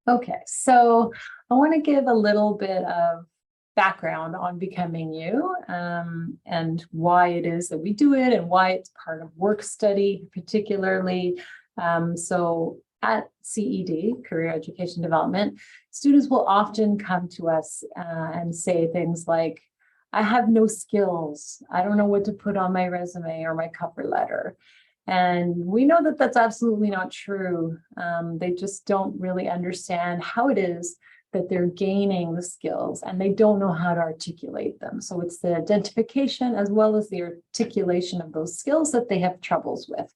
Okay, so I want to give a little bit of background on Becoming You, and why it is that we do it and why it's part of work study particularly. So at CED, Career Education Development, students will often come to us and say things like, I have no skills. I don't know what to put on my resume or my cover letter. And we know that that's absolutely not true. They just don't really understand how it is that they're gaining the skills and they don't know how to articulate them. So it's the identification as well as the articulation of those skills that they have troubles with.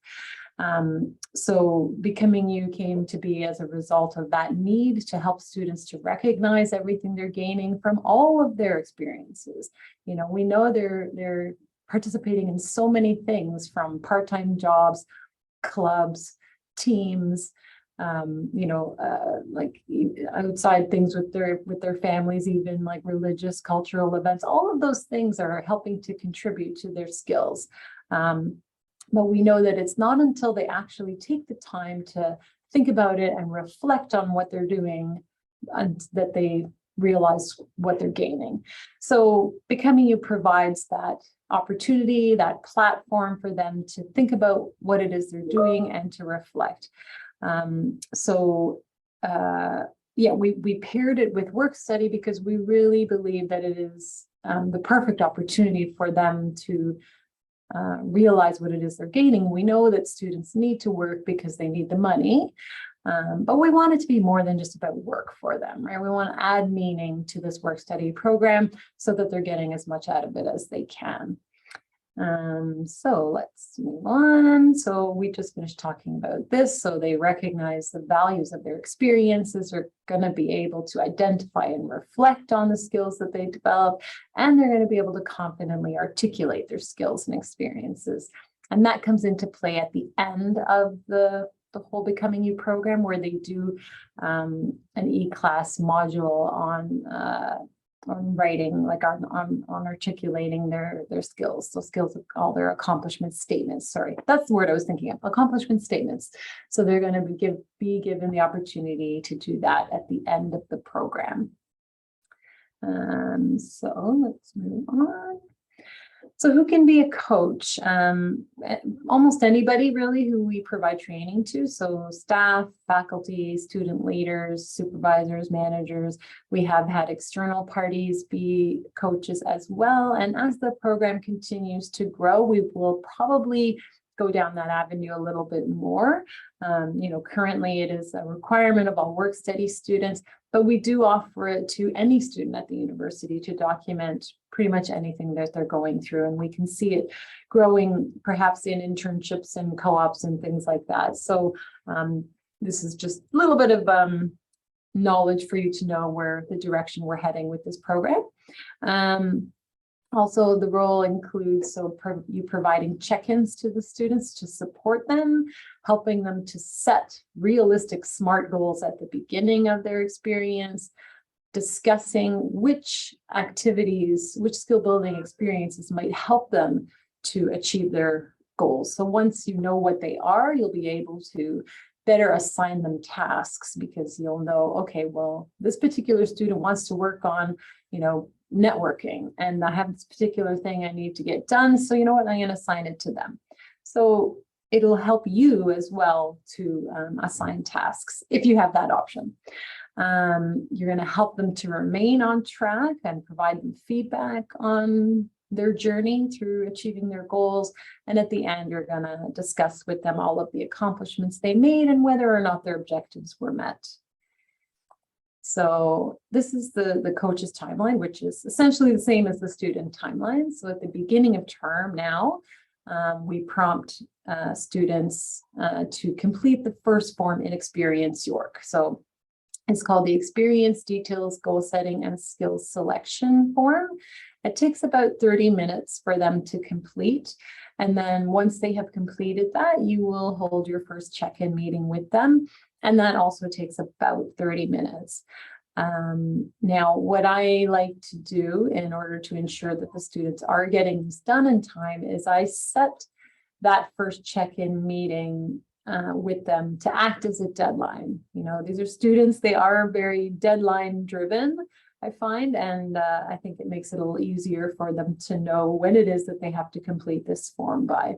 So Becoming You came to be as a result of that need to help students to recognize everything they're gaining from all of their experiences. You know, we know they're participating in so many things, from part-time jobs, clubs, teams, like outside things with their families, even like religious, cultural events. All of those things are helping to contribute to their skills. But we know that it's not until they actually take the time to think about it and reflect on what they're doing that they realize what they're gaining. So Becoming You provides that opportunity, that platform for them to think about what it is they're doing and to reflect. We paired it with work study because we really believe that it is the perfect opportunity for them to realize what it is they're gaining. We know that students need to work because they need the money, but we want it to be more than just about work for them, right? We want to add meaning to this work study program so that they're getting as much out of it as they can. So let's move on. So we just finished talking about this. So they recognize the values of their experiences, are going to be able to identify and reflect on the skills that they develop, and they're going to be able to confidently articulate their skills and experiences. And that comes into play at the end of the whole Becoming You program, where they do an e-class module on writing, like on articulating their skills. So skills of all their accomplishment statements. Sorry, that's the word I was thinking of, accomplishment statements. So they're going to be given the opportunity to do that at the end of the program. So let's move on. So who can be a coach? Almost anybody really who we provide training to. So staff, faculty, student leaders, supervisors, managers. We have had external parties be coaches as well. And as the program continues to grow, we will probably go down that avenue a little bit more. Currently it is a requirement of all work study students, but we do offer it to any student at the university to document pretty much anything that they're going through. And we can see it growing perhaps in internships and co-ops and things like that. So this is just a little bit of knowledge for you to know where the direction we're heading with this program. Also, the role includes you providing check-ins to the students to support them, helping them to set realistic SMART goals at the beginning of their experience, discussing which activities, which skill building experiences might help them to achieve their goals. So once you know what they are, you'll be able to better assign them tasks, because you'll know, okay, well, this particular student wants to work on, networking, and I have this particular thing I need to get done. So you know what, I'm going to assign it to them. So it'll help you as well to assign tasks if you have that option. You're going to help them to remain on track and provide them feedback on their journey through achieving their goals. And at the end, you're going to discuss with them all of the accomplishments they made and whether or not their objectives were met. So this is the coach's timeline, which is essentially the same as the student timeline. So at the beginning of term now, we prompt students to complete the first form in Experience York. So it's called the Experience Details, Goal Setting, and Skills Selection form. It takes about 30 minutes for them to complete. And then once they have completed that, you will hold your first check-in meeting with them. And that also takes about 30 minutes. Now, what I like to do in order to ensure that the students are getting this done in time is I set that first check-in meeting with them to act as a deadline. You know, these are students, they are very deadline driven, I find, and I think it makes it a little easier for them to know when it is that they have to complete this form by.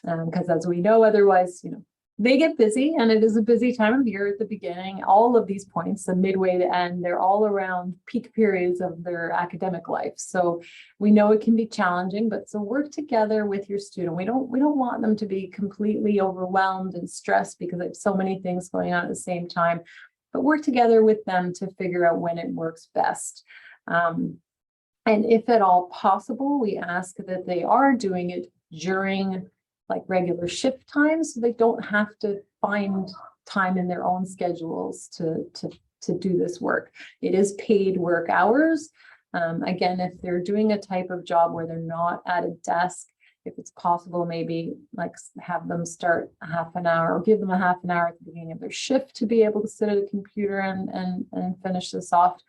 Because as we know, otherwise, you know, they get busy, and it is a busy time of year at the beginning. All of these points, the midway to end, they're all around peak periods of their academic life. So we know it can be challenging, but so work together with your student. We don't want them to be completely overwhelmed and stressed because they have so many things going on at the same time, but work together with them to figure out when it works best. And if at all possible, we ask that they are doing it during like regular shift times, so they don't have to find time in their own schedules to do this work. It is paid work hours. Again, if they're doing a type of job where they're not at a desk, if it's possible, maybe like have them start a half an hour or give them a half an hour at the beginning of their shift to be able to sit at a computer and finish this off.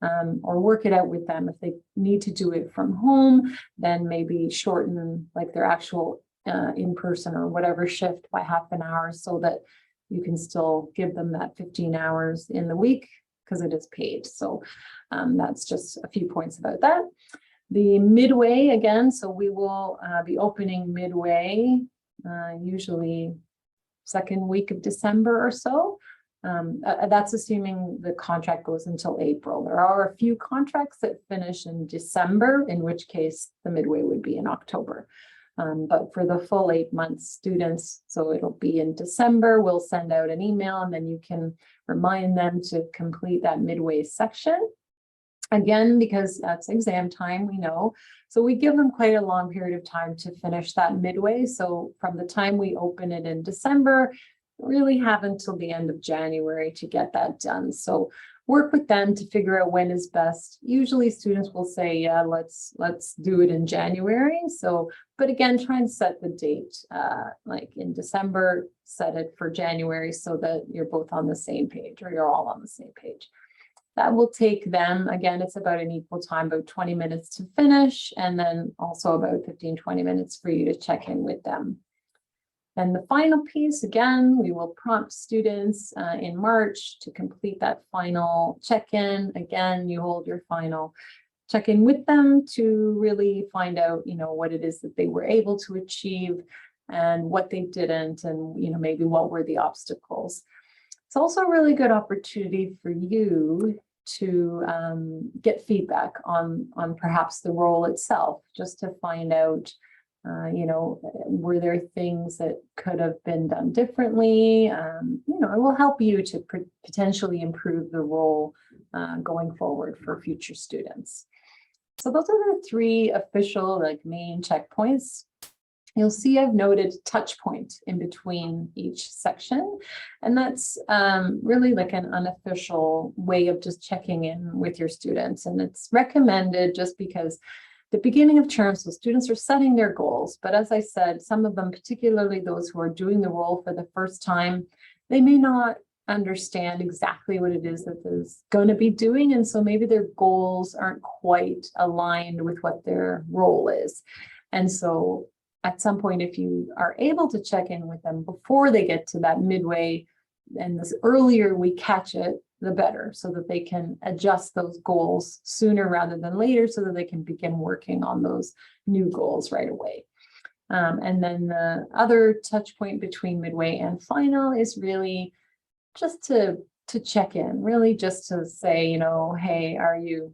Or work it out with them. If they need to do it from home, then maybe shorten like their actual in person or whatever shift by half an hour so that you can still give them that 15 hours in the week because it is paid. So that's just a few points about that. The midway again, so we will be opening midway, usually second week of December or so. That's assuming the contract goes until April. There are a few contracts that finish in December, in which case the midway would be in October. But for the full 8 months students, so it'll be in December, we'll send out an email and then you can remind them to complete that midway section. Again, because that's exam time, we know. So we give them quite a long period of time to finish that midway. So from the time we open it in December, really have until the end of January to get that done. So work with them to figure out when is best. Usually students will say, yeah, let's do it in January. So, but again, try and set the date, like in December, set it for January so that you're both on the same page or you're all on the same page. That will take them, again, it's about an equal time, about 20 minutes to finish, and then also about 15-20 minutes for you to check in with them. And the final piece, again, we will prompt students in March to complete that final check-in. Again, you hold your final check-in with them to really find out, you know, what it is that they were able to achieve and what they didn't, and, you know, maybe what were the obstacles. It's also a really good opportunity for you to get feedback on perhaps the role itself, just to find out, you know, were there things that could have been done differently? You know, it will help you to potentially improve the role going forward for future students. So those are the three official, like, main checkpoints. You'll see I've noted touch point in between each section, and that's really like an unofficial way of just checking in with your students. And it's recommended just because the beginning of term, so students are setting their goals, but as I said, some of them, particularly those who are doing the role for the first time, they may not understand exactly what it is that is going to be doing, and so maybe their goals aren't quite aligned with what their role is. And so at some point, if you are able to check in with them before they get to that midway, and the earlier we catch it, the better, so that they can adjust those goals sooner rather than later, so that they can begin working on those new goals right away. And then the other touch point between midway and final is really just to check in, really just to say, you know, hey, you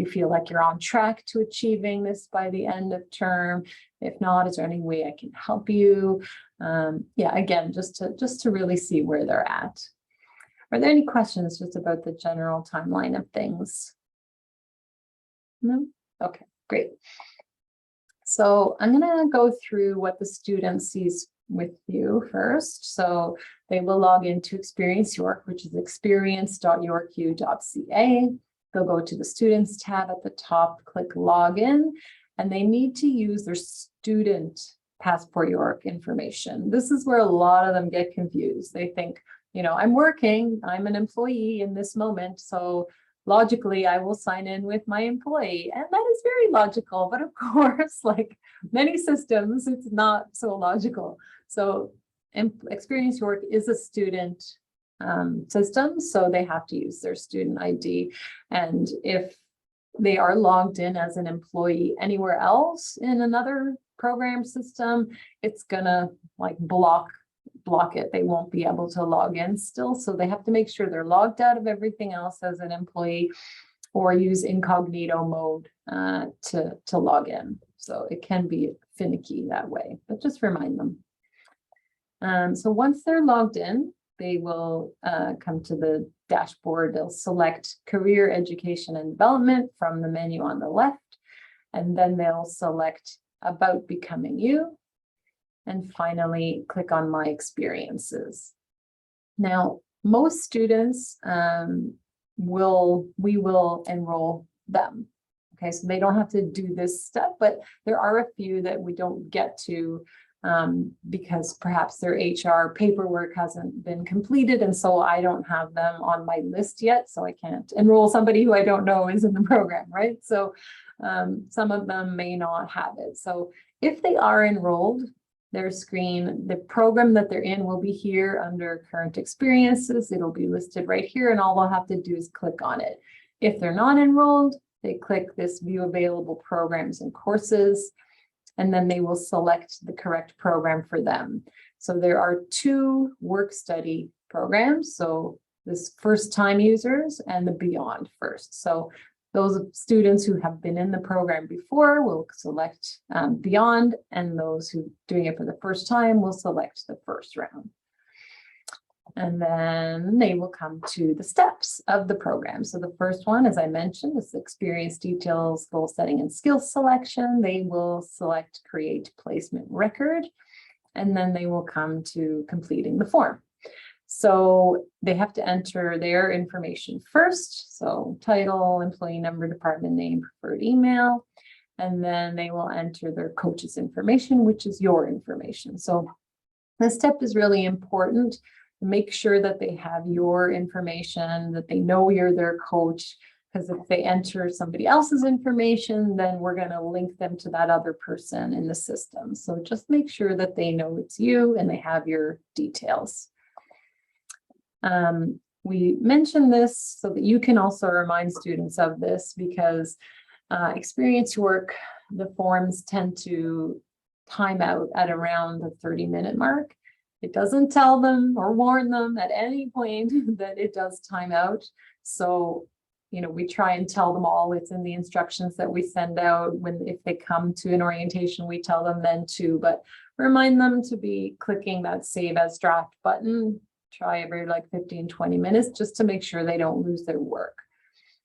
feel like you're on track to achieving this by the end of term? If not, is there any way I can help you? Yeah, again, just to really see where they're at. Are there any questions just about the general timeline of things? No? Okay, great. So I'm going to go through what the student sees with you first. So they will log into Experience York, which is experience.yorku.ca. They'll go to the Students tab at the top, click Login, and they need to use their student Passport York information. This is where a lot of them get confused. They think, you know, I'm working, I'm an employee in this moment, so logically I will sign in with my employee. And that is very logical, but of course, like many systems, it's not so logical. So Experience York is a student system, so they have to use their student ID. And if they are logged in as an employee anywhere else in another program system, it's gonna like block it. They won't be able to log in still. So they have to make sure they're logged out of everything else as an employee, or use incognito mode to log in. So it can be finicky that way, but just remind them. So once they're logged in, they will come to the dashboard. They'll select Career Education and Development from the menu on the left, and then they'll select About Becoming You, and finally click on My Experiences. Now, most students we will enroll them. Okay, so they don't have to do this step, but there are a few that we don't get to because perhaps their HR paperwork hasn't been completed, and so I don't have them on my list yet, so I can't enroll somebody who I don't know is in the program, right? So some of them may not have it. So if they are enrolled, their screen, the program that they're in will be here under Current Experiences. It'll be listed right here, and all they'll have to do is click on it. If they're not enrolled, they click this View Available Programs and Courses, and then they will select the correct program for them. So there are 2 work study programs. So this first time users and the Beyond First. So those students who have been in the program before will select Beyond, and those who are doing it for the first time will select the first round. And then they will come to the steps of the program. So the first one, as I mentioned, is experience details, goal setting, and skills selection. They will select Create Placement Record, and then they will come to completing the form. So they have to enter their information first. So title, employee number, department name, preferred email, and then they will enter their coach's information, which is your information. So this step is really important. Make sure that they have your information, that they know you're their coach, because if they enter somebody else's information, then we're going to link them to that other person in the system. So just make sure that they know it's you and they have your details. We mentioned this so that you can also remind students of this, because Experience York, the forms tend to time out at around the 30-minute mark. It doesn't tell them or warn them at any point that it does time out. So, we try and tell them all. It's in the instructions that we send out. If they come to an orientation, we tell them then too, but remind them to be clicking that Save as Draft button. Try every like 15-20 minutes just to make sure they don't lose their work.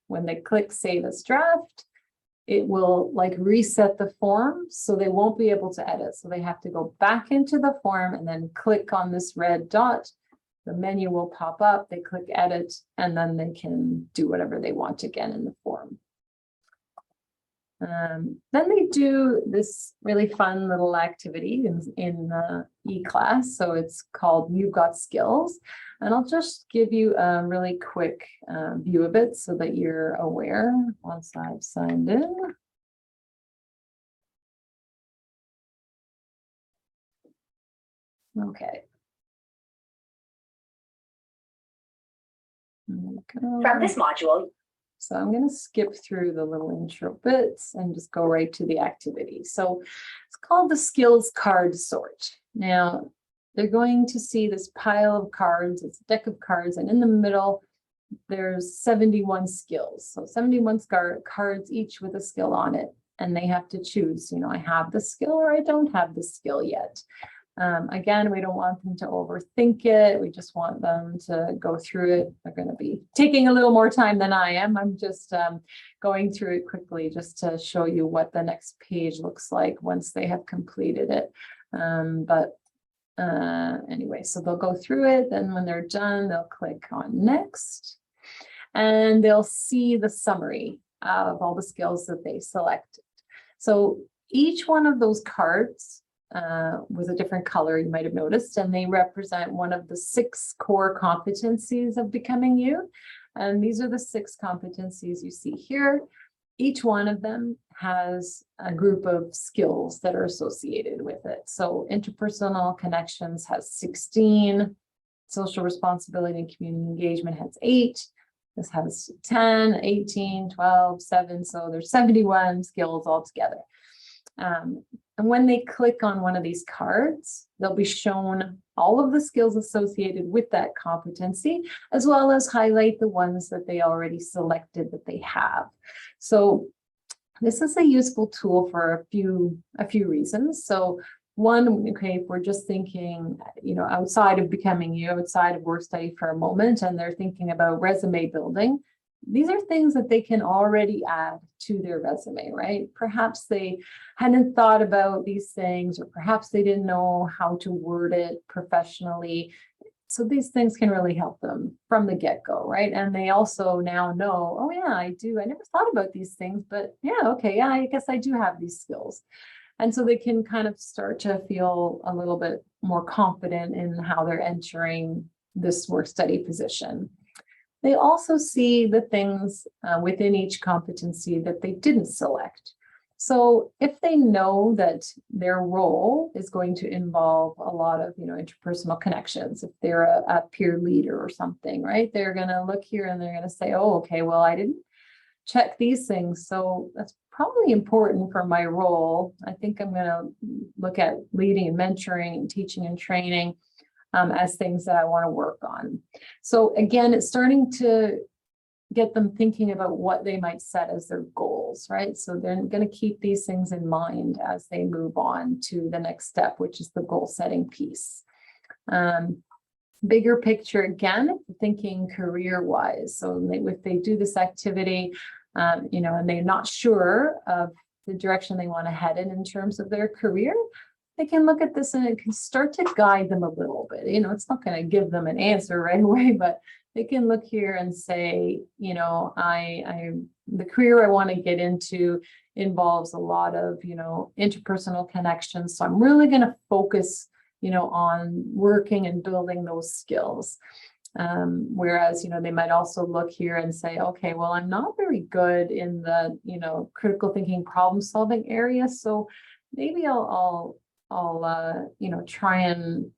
When they click Save as Draft, it will like reset the form, so they won't be able to edit. So they have to go back into the form and then click on this red dot. The menu will pop up, they click Edit, and then they can do whatever they want again in the form. Then they do this really fun little activity in e-class. So it's called You've Got Skills. And I'll just give you a really quick view of it so that you're aware once I've signed in. Okay. From this module. So I'm going to skip through the little intro bits and just go right to the activity. So it's called the skills card sort. Now they're going to see this pile of cards. It's a deck of cards, and in the middle there's 71 skills. So 71 cards, each with a skill on it, and they have to choose, I have the skill or I don't have the skill yet. Again, we don't want them to overthink it. We just want them to go through it. They're going to be taking a little more time than I am. I'm just going through it quickly just to show you what the next page looks like once they have completed it. Anyway, so they'll go through it. Then when they're done, they'll click on Next, and they'll see the summary of all the skills that they selected. So each one of those cards was a different color, you might have noticed, and they represent one of the 6 core competencies of becoming you. And these are the 6 competencies you see here. each one of them has a group of skills that are associated with it. So interpersonal connections has 16, social responsibility and community engagement has 8. This has 10, 18, 12, 7. So there's 71 skills altogether. And when they click on one of these cards, they'll be shown all of the skills associated with that competency, as well as highlight the ones that they already selected that they have. So this is a useful tool for a few reasons. So one, okay, if we're just thinking, outside of becoming you, outside of work study for a moment, and they're thinking about resume building, these are things that they can already add to their resume, right? Perhaps they hadn't thought about these things, or perhaps they didn't know how to word it professionally. So these things can really help them from the get-go, right? And they also now know, oh yeah, I do. I never thought about these things, but yeah, okay, yeah, I guess I do have these skills. And so they can kind of start to feel a little bit more confident in how they're entering this work study position. They also see the things within each competency that they didn't select. So if they know that their role is going to involve a lot of, interpersonal connections, if they're a peer leader or something, right, they're going to look here and they're going to say, oh, okay, well, I didn't check these things. So that's probably important for my role. I think I'm going to look at leading and mentoring and teaching and training as things that I want to work on. So again, it's starting to get them thinking about what they might set as their goals, right? So they're going to keep these things in mind as they move on to the next step, which is the goal setting piece. Bigger picture, again, thinking career-wise. So if they do this activity, and they're not sure of the direction they want to head in terms of their career, they can look at this and it can start to guide them a little bit. It's not going to give them an answer right away, but they can look here and say, the career I want to get into involves a lot of, interpersonal connections. So I'm really going to focus, on working and building those skills. Whereas, they might also look here and say, okay, well, I'm not very good in the, critical thinking, problem solving area. So maybe I'll try and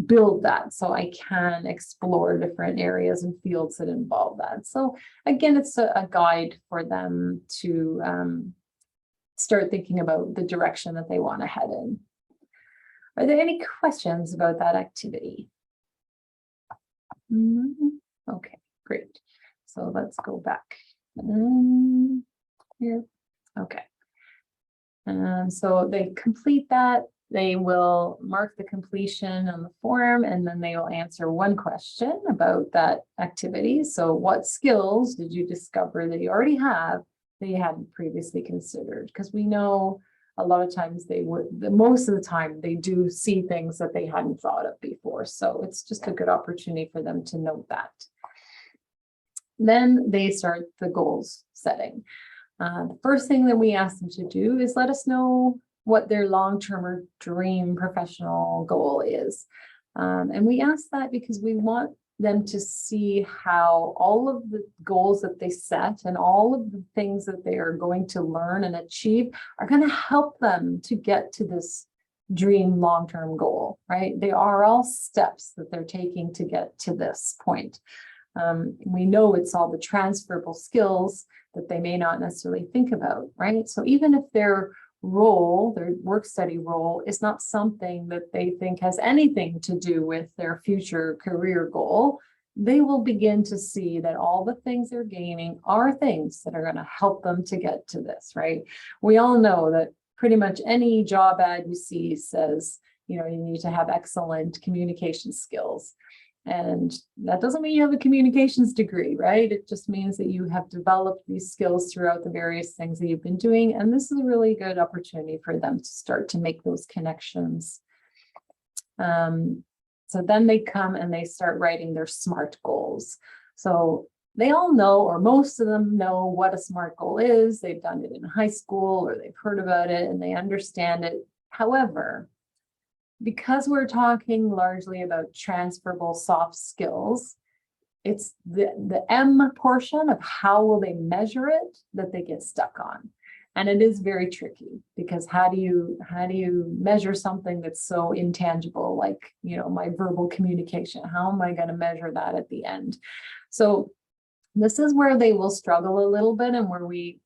build that so I can explore different areas and fields that involve that. So again, it's a guide for them to start thinking about the direction that they want to head in. Are there any questions about that activity? Okay, great. So let's go back here. Okay. So they complete that. They will mark the completion on the form, and then they will answer one question about that activity. So what skills did you discover that you already have that you hadn't previously considered? Because we know a lot of times most of the time they do see things that they hadn't thought of before. So it's just a good opportunity for them to note that. Then they start the goals setting. The first thing that we ask them to do is let us know what their long-term or dream professional goal is. And we ask that because we want them to see how all of the goals that they set and all of the things that they are going to learn and achieve are going to help them to get to this dream long-term goal, right? They are all steps that they're taking to get to this point. We know it's all the transferable skills that they may not necessarily think about, right? So even if their role, their work study role, is not something that they think has anything to do with their future career goal, they will begin to see that all the things they're gaining are things that are going to help them to get to this, right? We all know that pretty much any job ad you see says, you need to have excellent communication skills. And that doesn't mean you have a communications degree, right? It just means that you have developed these skills throughout the various things that you've been doing. And this is a really good opportunity for them to start to make those connections. So then they come and they start writing their SMART goals. So they all know, or most of them know, what a SMART goal is. They've done it in high school or they've heard about it and they understand it. However, because we're talking largely about transferable soft skills, it's the M portion of how will they measure it that they get stuck on. And it is very tricky because how do you measure something that's so intangible, like, you know, my verbal communication? How am I going to measure that at the end? So this is where they will struggle a little bit and where we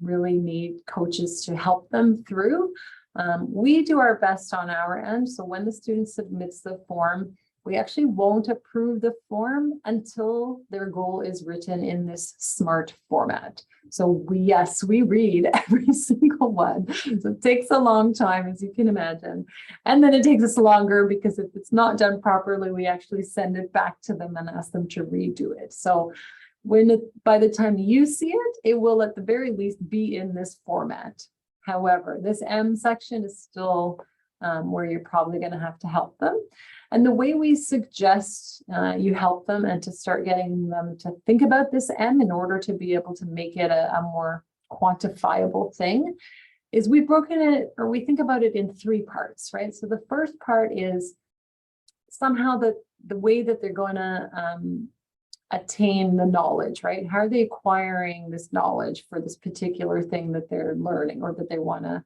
really need coaches to help them through. We do our best on our end. So when the student submits the form, we actually won't approve the form until their goal is written in this SMART format. So we read every single one. So it takes a long time, as you can imagine. And then it takes us longer because if it's not done properly, we actually send it back to them and ask them to redo it. So by the time you see it, it will at the very least be in this format. However, this M section is still where you're probably going to have to help them. And the way we suggest you help them and to start getting them to think about this M in order to be able to make it a more quantifiable thing is we've broken it, or we think about it in 3 parts, right? So the first part is somehow the way that they're going to attain the knowledge, right? How are they acquiring this knowledge for this particular thing that they're learning or that they want to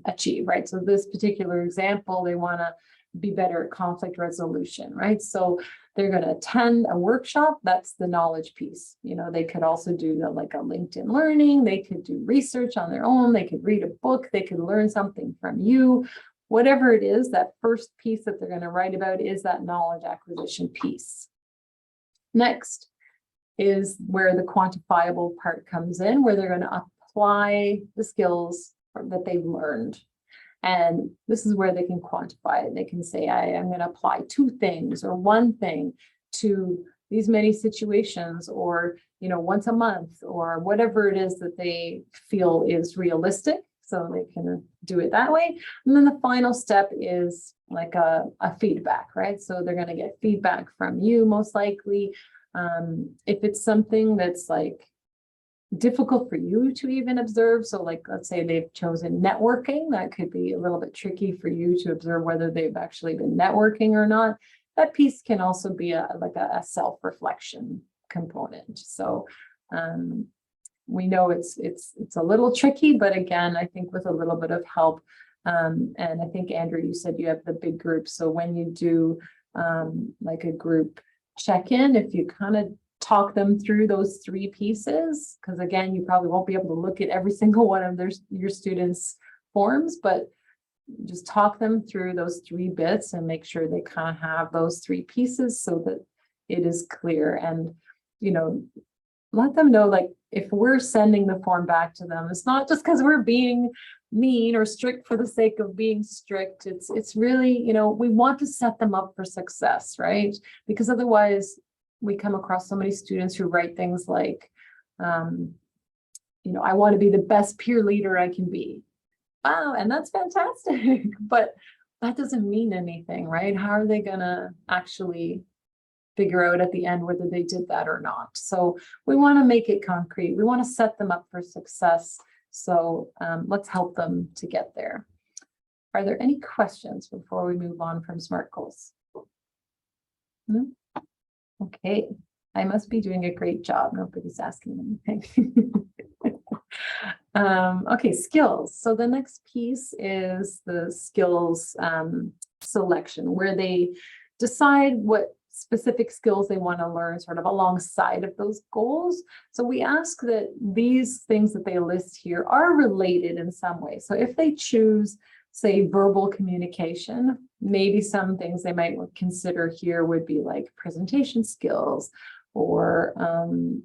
achieve, right? So this particular example, they want to be better at conflict resolution, right? So they're going to attend a workshop. That's the knowledge piece. You know, they could also do like a LinkedIn learning. They could do research on their own. They could read a book. They could learn something from you. Whatever it is, that first piece that they're going to write about is that knowledge acquisition piece. Next is where the quantifiable part comes in, where they're going to apply the skills that they've learned. And this is where they can quantify it. They can say, I'm going to apply 2 things or 1 thing to these many situations, or, you know, once a month, or whatever it is that they feel is realistic. So they can do it that way. And then the final step is like a feedback, right? So they're going to get feedback from you, most likely. If it's something that's like difficult for you to even observe, so like, let's say they've chosen networking, that could be a little bit tricky for you to observe whether they've actually been networking or not. That piece can also be a self-reflection component. So we know it's a little tricky, but again, I think with a little bit of help, and I think, Andrew, you said you have the big group. So when you do like a group check-in, if you kind of talk them through those 3 pieces, because again, you probably won't be able to look at every single one of your students' forms, but just talk them through those 3 bits and make sure they kind of have those 3 pieces so that it is clear. And, you know, let them know, like, if we're sending the form back to them, it's not just because we're being mean or strict for the sake of being strict. It's really, you know, we want to set them up for success, right? Because otherwise we come across so many students who write things like, you know, I want to be the best peer leader I can be. Wow, and that's fantastic, but that doesn't mean anything, right? How are they going to actually figure out at the end whether they did that or not? So we want to make it concrete. We want to set them up for success. So let's help them to get there. Are there any questions before we move on from SMART goals? No? Okay, I must be doing a great job. Nobody's asking anything. Okay, skills. So the next piece is the skills selection, where they decide what specific skills they want to learn sort of alongside of those goals. So we ask that these things that they list here are related in some way. So if they choose, say, verbal communication, maybe some things they might consider here would be like presentation skills, or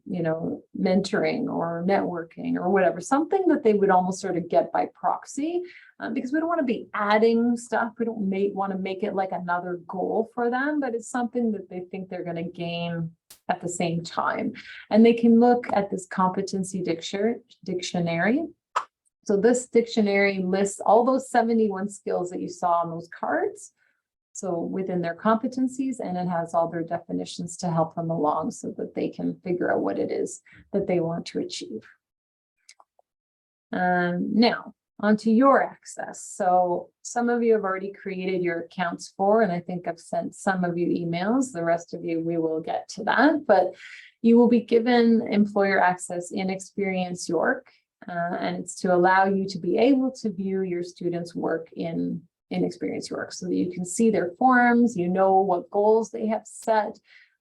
you know, mentoring or networking or whatever, something that they would almost sort of get by proxy, because we don't want to be adding stuff. We don't want to make it like another goal for them, but it's something that they think they're going to gain at the same time. And they can look at this competency dictionary. So this dictionary lists all those 71 skills that you saw on those cards. So within their competencies, and it has all their definitions to help them along so that they can figure out what it is that they want to achieve. Now, onto your access. So some of you have already created your accounts for, and I think I've sent some of you emails. The rest of you, we will get to that, but you will be given employer access in Experience York, and it's to allow you to be able to view your students' work in Experience York so that you can see their forms, you know what goals they have set.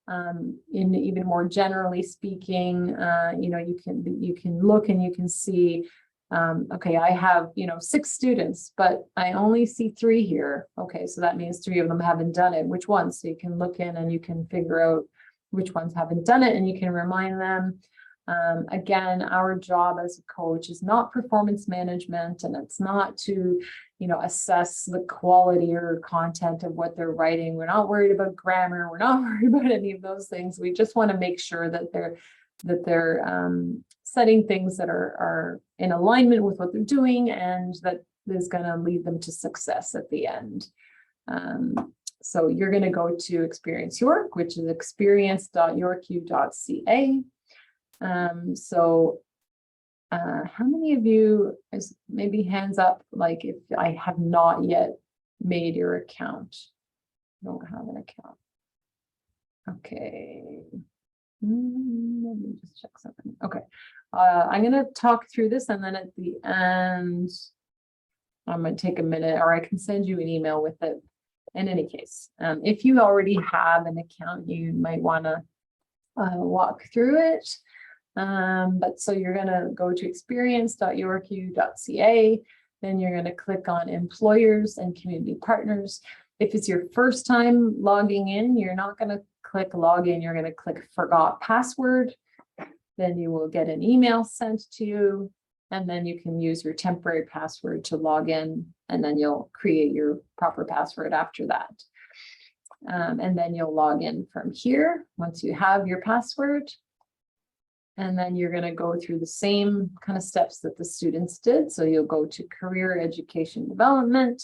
In even more generally speaking, you can look and you can see, okay, I have, 6 students, but I only see 3 here. Okay, so that means 3 of them haven't done it. Which ones? So you can look in and you can figure out which ones haven't done it, and you can remind them. Again, our job as a coach is not performance management, and it's not to, assess the quality or content of what they're writing. We're not worried about grammar. We're not worried about any of those things. We just want to make sure that they're setting things that are in alignment with what they're doing, and that is going to lead them to success at the end. So you're going to go to Experience York, which is experience.yorku.ca. How many of you, maybe hands up, like if I have not yet made your account? Don't have an account. Okay. Let me just check something. Okay. I'm going to talk through this, and then at the end, I'm going to take a minute, or I can send you an email with it. In any case, if you already have an account, you might want to walk through it. But so you're going to go to experience.yorku.ca, then you're going to click on employers and community partners. If it's your first time logging in, you're not going to click login, you're going to click forgot password. Then you will get an email sent to you, and then you can use your temporary password to log in, and then you'll create your proper password after that. And then you'll log in from here once you have your password. And then you're going to go through the same kind of steps that the students did. So you'll go to career education development,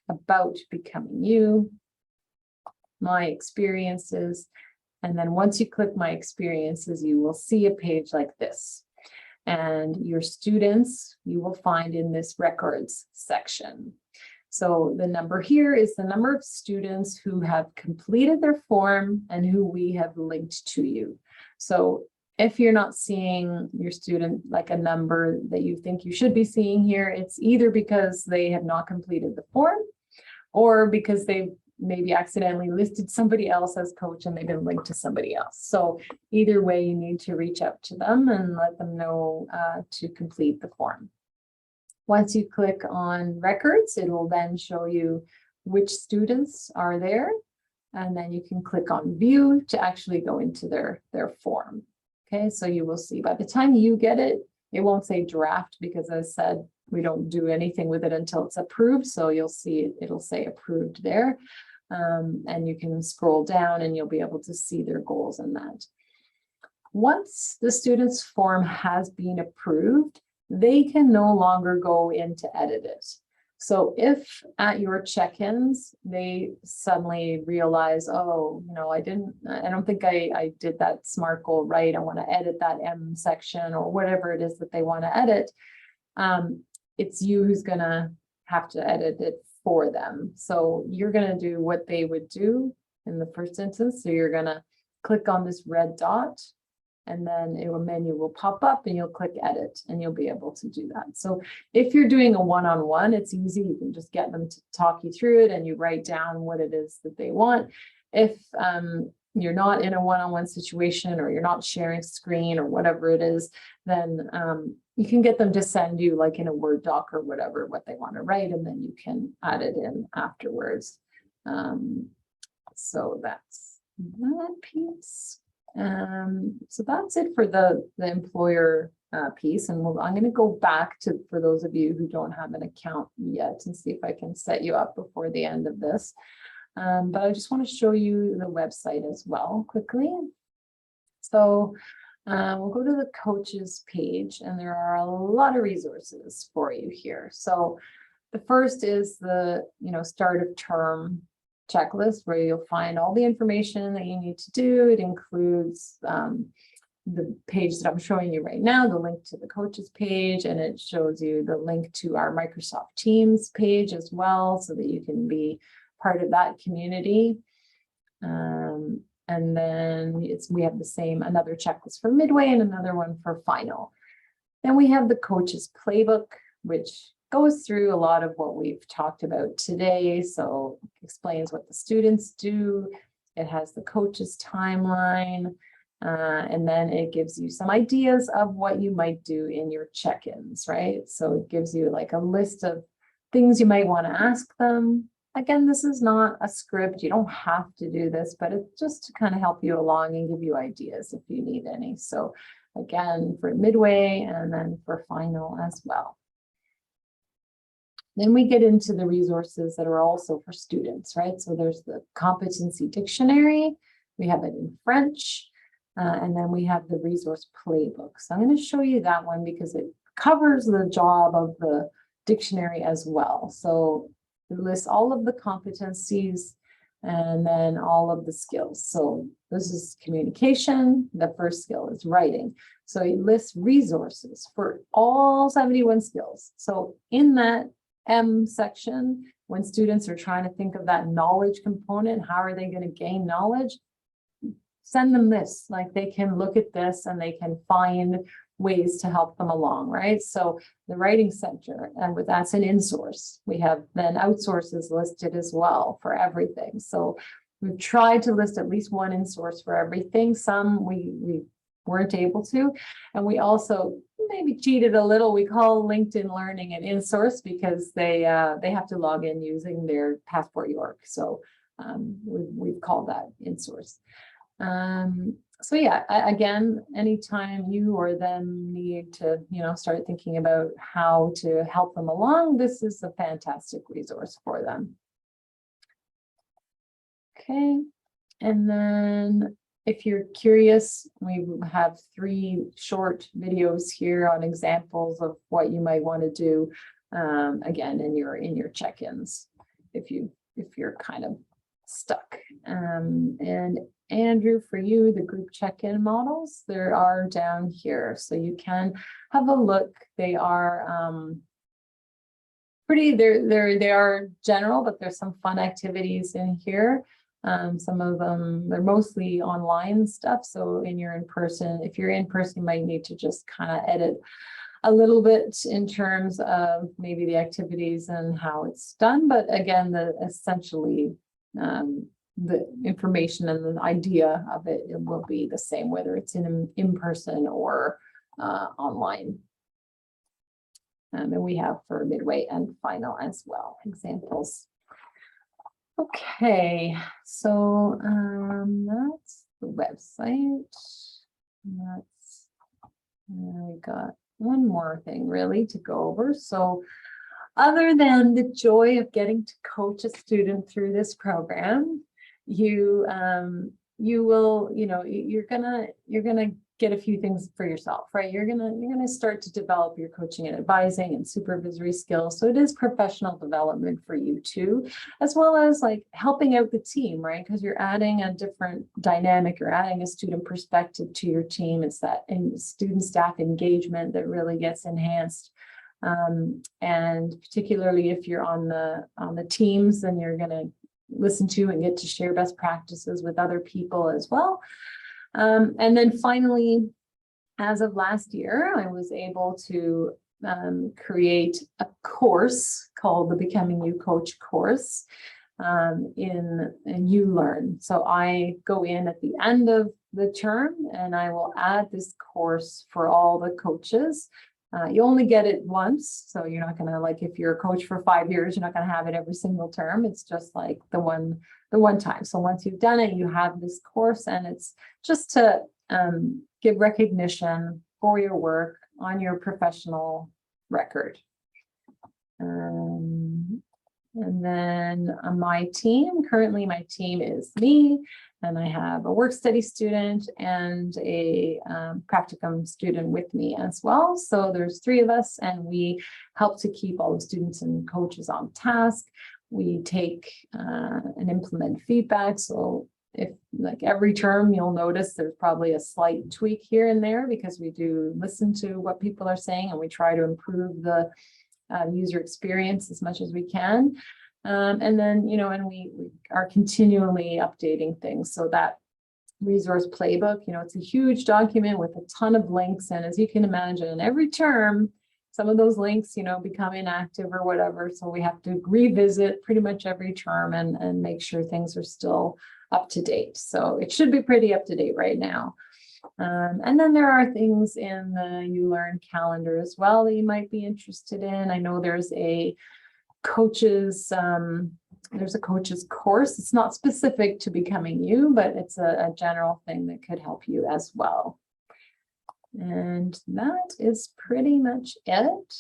about becoming you, my experiences. And then once you click my experiences, you will see a page like this. And your students, you will find in this records section. So the number here is the number of students who have completed their form and who we have linked to you. So if you're not seeing your student like a number that you think you should be seeing here, it's either because they have not completed the form, or because they maybe accidentally listed somebody else as coach and they've been linked to somebody else. So either way, you need to reach out to them and let them know to complete the form. Once you click on records, it will then show you which students are there. And then you can click on view to actually go into their form. Okay, so you will see by the time you get it, it won't say draft, because as I said, we don't do anything with it until it's approved. So you'll see it'll say approved there. And you can scroll down and you'll be able to see their goals in that. Once the student's form has been approved, they can no longer go in to edit it. So if at your check-ins, they suddenly realize, oh, I don't think I did that SMART goal right. I want to edit that M section or whatever it is that they want to edit. It's you who's going to have to edit it for them. So you're going to do what they would do in the first instance. So you're going to click on this red dot, and then a menu will pop up and you'll click edit and you'll be able to do that. So if you're doing a one-on-one, it's easy. You can just get them to talk you through it and you write down what it is that they want. If you're not in a one-on-one situation, or you're not sharing screen or whatever it is, then you can get them to send you, like in a Word doc or whatever, what they want to write, and then you can add it in afterwards. So that's that piece. So that's it for the employer piece. And I'm going to go back to, for those of you who don't have an account yet, and see if I can set you up before the end of this. But I just want to show you the website as well quickly. So we'll go to the coaches page, and there are a lot of resources for you here. So the first is the start of term checklist, where you'll find all the information that you need to do. It includes the page that I'm showing you right now, the link to the coaches page, and it shows you the link to our Microsoft Teams page as well, so that you can be part of that community. And then we have the same, another checklist for midway and another one for final. Then we have the coaches playbook, which goes through a lot of what we've talked about today. So explains what the students do. It has the coaches timeline. And then it gives you some ideas of what you might do in your check-ins, right? So it gives you like a list of things you might want to ask them. Again, this is not a script. You don't have to do this, but it's just to kind of help you along and give you ideas if you need any. So again, for midway and then for final as well. Then we get into the resources that are also for students, right? So there's the competency dictionary. We have it in French. And then we have the resource playbook. So I'm going to show you that one because it covers the job of the dictionary as well. So it lists all of the competencies and then all of the skills. So this is communication. The first skill is writing. So it lists resources for all 71 skills. So in that M section, when students are trying to think of that knowledge component, how are they going to gain knowledge? Send them this, like they can look at this and they can find ways to help them along, right? So the writing center, and with that's an in-source. We have then outsources listed as well for everything. So we've tried to list at least one in-source for everything. Some we weren't able to, and we also maybe cheated a little. We call LinkedIn Learning an in-source because they have to log in using their Passport York. So we've called that in-source. So yeah, again, anytime you or them need to, start thinking about how to help them along, this is a fantastic resource for them. Okay, and then if you're curious, we have 3 short videos here on examples of what you might want to do, again, in your check-ins, if you're kind of stuck. And Andrew, for you, the group check-in models, there are down here, so you can have a look. They are pretty. They are general, but there's some fun activities in here. Some of them, they're mostly online stuff. So if you're in person, you might need to just kind of edit a little bit in terms of maybe the activities and how it's done. But again, essentially the information and the idea of it will be the same, whether it's in person or online. And we have for midway and final as well examples. Okay, so that's the website. We got one more thing really to go over. So other than the joy of getting to coach a student through this program, you will, you're gonna get a few things for yourself, right? You're gonna start to develop your coaching and advising and supervisory skills. So it is professional development for you too, as well as like helping out the team, right? Because you're adding a different dynamic, you're adding a student perspective to your team. It's that student staff engagement that really gets enhanced. And particularly if you're on the teams, then you're going to listen to and get to share best practices with other people as well. And then finally, as of last year, I was able to create a course called the Becoming You Coach course in ULearn. So I go in at the end of the term and I will add this course for all the coaches. You only get it once, so you're not gonna, like, if you're a coach for 5 years, you're not gonna have it every single term. It's just like the one time. So once you've done it, you have this course, and it's just to give recognition for your work on your professional record. And then on my team, currently my team is me, and I have a work study student and a practicum student with me as well. So there's 3 of us, and we help to keep all the students and coaches on task. We take and implement feedback. So if like every term, you'll notice there's probably a slight tweak here and there because we do listen to what people are saying and we try to improve the user experience as much as we can. And then, and we are continually updating things. So that resource playbook, it's a huge document with a ton of links. And as you can imagine, in every term, some of those links, become inactive or whatever. So we have to revisit pretty much every term and make sure things are still up to date. So it should be pretty up to date right now. And then there are things in the ULearn calendar as well that you might be interested in. I know there's a coach's course. It's not specific to becoming you, but it's a general thing that could help you as well. And that is pretty much it.